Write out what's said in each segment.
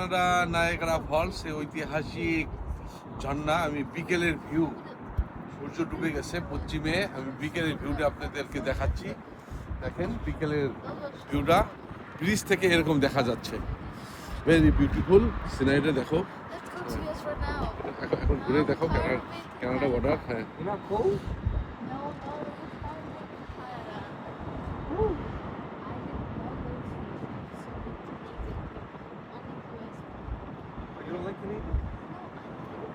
Canada Niagara Falls, এই ঐতিহাসিক ঝর্ণা। আমি বিকেলের ভিউ, সূর্য ডুবে গেছে পশ্চিমে, আমি বিকেলের ভিউটা আপনাদেরকে দেখাচ্ছি। দেখেন বিকেলের ভিউটা ব্রিজ থেকে এরকম দেখা যাচ্ছে। ভেরি বিউটিফুল সিনারিটা দেখো। এখন ঘুরে দেখো কানাডা বর্ডার। হ্যাঁ,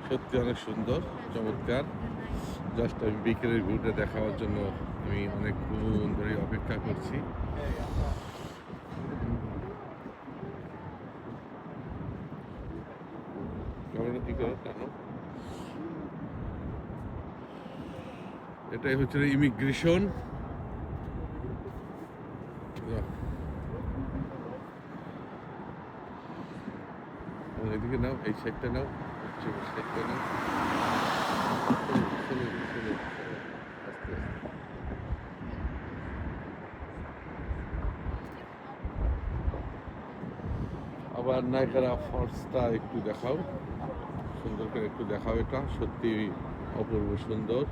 সত্যি অনেক সুন্দর, চমৎকার। জাস্ট আমি বিকেলের ভিউটা দেখাবার জন্য আমি অনেকক্ষণ ধরে অপেক্ষা করছি। এটাই হচ্ছে ইমিগ্রেশন। এদিকে নাও, এই সাইডটা নাও, সাইডটা নাও। আবার নায়গ্রা ফলসটা একটু দেখাও, সুন্দর করে একটু দেখাও। এটা সত্যি অপূর্ব সুন্দর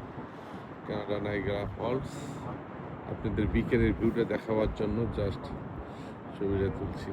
কানাডা নায়গ্রা ফলস। আপনাদের বিকেলের ভিউটা দেখাবার জন্য জাস্ট ছবিটা তুলছি।